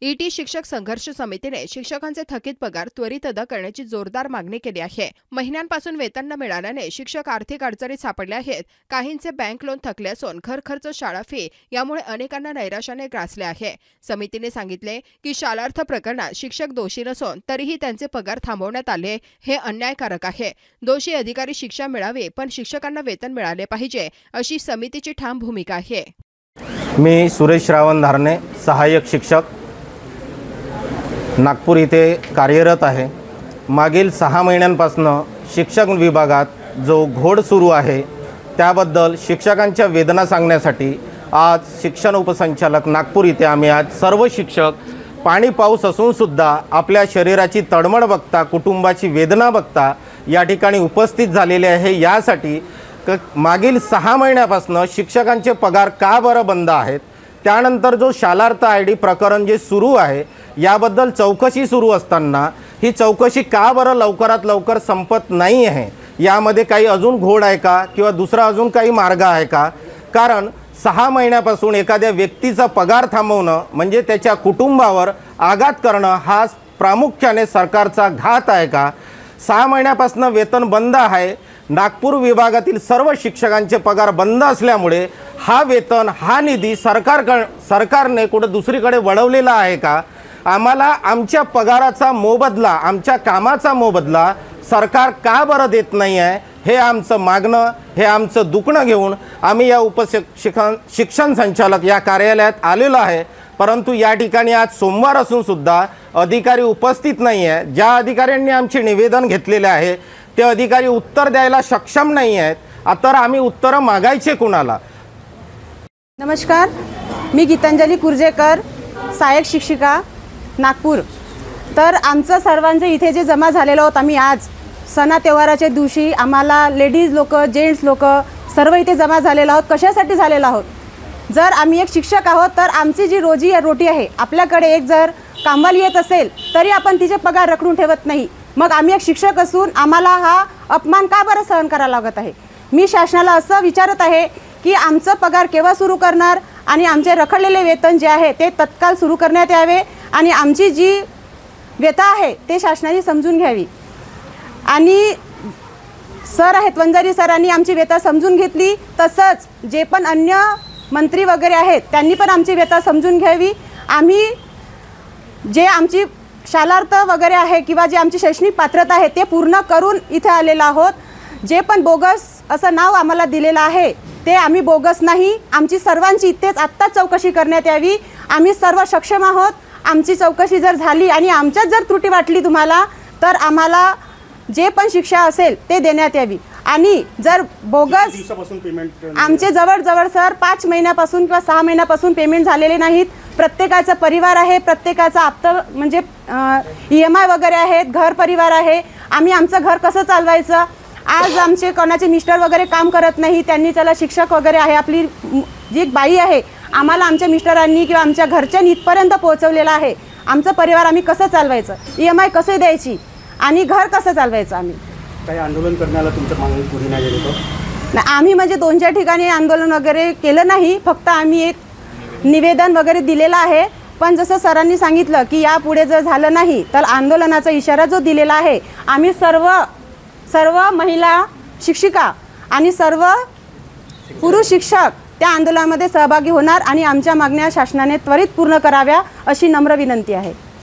ET शिक्षक संघर्ष समितीने शिक्षकांचे थकीत पगार त्वरित अदा करण्याची जोरदार मागणी केली आहे। महिन्यांपासून वेतन न मिळाल्याने शिक्षक आर्थिक अडचणीत सापडले आहेत। काहींचे बँक लोन थकले असून घर खर्च, शाळा फी यामुळे अनेकांना नैराश्याने ग्रासले आहे। समितीने सांगितले की शालार्थ प्रकरणात शिक्षक दोषी नसून तरीही त्यांचे पगार थांबवण्यात आले हे अन्यायकारक आहे। दोषी अधिकारी शिक्षा मिळावी पण शिक्षकांना वेतन मिळाले पाहिजे अशी समितीची ठाम भूमिका आहे। मी सुरेश रावण धारणे, सहाय्यक शिक्षक, नागपूर इथे कार्यरत आहे। मागील 6 महिन्यांपासून शिक्षक विभागात जो घोड सुरू आहे त्याबद्दल शिक्षकांच्या वेदना सांगण्यासाठी आज शिक्षण उपसंचालक नागपूर इथे आम्ही आज सर्व शिक्षक पाणी पाऊस असून सुद्धा आपल्या शरीराची तडमड बघता, कुटुंबाची वेदना बघता या ठिकाणी उपस्थित झालेले आहे। यासाठी मागील 6 महिन्यापासून शिक्षकांचे पगार का बरं बंद आहेत, त्यानंतर जो शालार्थ आयडी प्रकरण जे सुरू आहे याबद्दल चौकशी सुरू असताना ही चौकशी का बरं लवकरात लवकर संपत नाही आहे, यामध्ये काही अजून घोड आहे का किंवा दुसरा अजून काही मार्ग आहे का? कारण 6 महिन्यापासून एखाद्या व्यक्तीचा पगार थांबवणं म्हणजे त्याच्या कुटुंबावर आघात करणं हा प्रामुख्याने सरकारचा घात आहे का? 6 महिन्यापासून वेतन बंद आहे। नागपूर विभागातील सर्व शिक्षकांचे पगार बंद असल्यामुळे हा वेतन, हा निधी सरकारने कुठे दुसरीकडे वळवलेला आहे का? आम्हाला आमच्या पगाराचा मोबदला, आमच्या कामाचा मोबदला सरकार का बरं देत नाही आहे हे आमचं मागणं, हे आमचं दुखणं घेऊन आम्ही या शिक्षण संचालक या कार्यालयात आलेलो आहे। परंतु या ठिकाणी आज सोमवार असून सुद्धा अधिकारी उपस्थित नाही आहे। ज्या अधिकाऱ्यांनी आमचे निवेदन घेतलेले आहे ते अधिकारी उत्तर द्यायला सक्षम नाही आहेत। तर आम्ही उत्तर मागायचे कुणाला? नमस्कार, मी गीतांजली कुर्जेकर, सहाय्यक शिक्षिका, नागपूर। तर आमचं सर्वांचे इथे जे जमा झालेलो आहोत आम्ही आज सणा त्योहाराच्या दिवशी आम्हाला लेडीज लोक, जेंट्स लोक सर्व इथे जमा झालेलो आहोत। कशासाठी झालेलो आहोत? जर आम्ही एक शिक्षक आहोत तर आमची जी रोटी आहे, आपल्याकडे एक जर कामाला येत असेल तरी आपण तिचे पगार रखडून ठेवत नाही। मग आम्ही एक शिक्षक असून आम्हाला हा अपमान का बरं सहन करायला लागत आहे? मी शासनाला असं विचारत आहे की आमचं पगार केव्हा सुरू करणार आणि आमचे रखडलेले वेतन जे आहे ते तत्काळ सुरू करण्यात यावे आणि आमची जी व्यथा आहे ते शासनाने समजून घ्यावी। आणि सर आहेत, वंजारी सरांनी आमची व्यथा समजून घेतली, तसंच जे पण अन्य मंत्री वगैरे आहेत त्यांनी पण आमची व्यथा समजून घ्यावी। आम्ही जे आमची शालार्थ वगैरे आहे किंवा जे आमची शैक्षणिक पात्रता आहे ते पूर्ण करून इथे आलेलो आहोत। जे पण बोगस असं नाव आम्हाला दिलेलं आहे ते आम्ही बोगस नाही। आमची सर्वांची इथेच आत्ताच चौकशी करण्यात यावी। आम्ही सर्व सक्षम आहोत। आमची चौकशी जर झाली आणि आमच्यात जर त्रुटी वाटली तुम्हाला तर आम्हाला जे पण शिक्षा असेल ते देण्यात यावी। आणि जर बोगस आमचे जवळ सर 5 महिन्यापासून किंवा 6 महिन्यापासून पेमेंट झालेले नाहीत। प्रत्येकाचा परिवार आहे, प्रत्येकाचा हप्ता म्हणजे EMI वगैरे आहेत, घर परिवार आहे। आम्ही आमचं घर कसं चालवायचं? आज आमचे कोणाचे मिस्टर वगैरे काम करत नाही, त्यांनी चला शिक्षक वगैरे आहे, आपली जी एक बाई आहे आम्हाला आमच्या मिस्टरांनी किंवा आमच्या घरच्यांनी इथपर्यंत पोहोचवलेलं आहे। आमचं परिवार आम्ही कसं चालवायचं, EMI कसे द्यायची आणि घर कसं चालवायचं? आम्ही काही आंदोलन करण्याला तुमच्या मागणी पुढे नाही गेलो ना? आम्ही म्हणजे 2-4 ठिकाणी आंदोलन वगैरे केलं नाही, फक्त आम्ही एक निवेदन वगैरे दिलेलं आहे। पण जसं सरांनी सांगितलं की यापुढे जर झालं नाही तर आंदोलनाचा इशारा जो दिलेला आहे, आम्ही सर्व महिला शिक्षिका आणि सर्व पुरुष शिक्षक त्या आंदोलनामध्ये सहभागी होणार आणि आमच्या मागण्या शासनाने त्वरित पूर्ण कराव्या अशी नम्र विनंती आहे।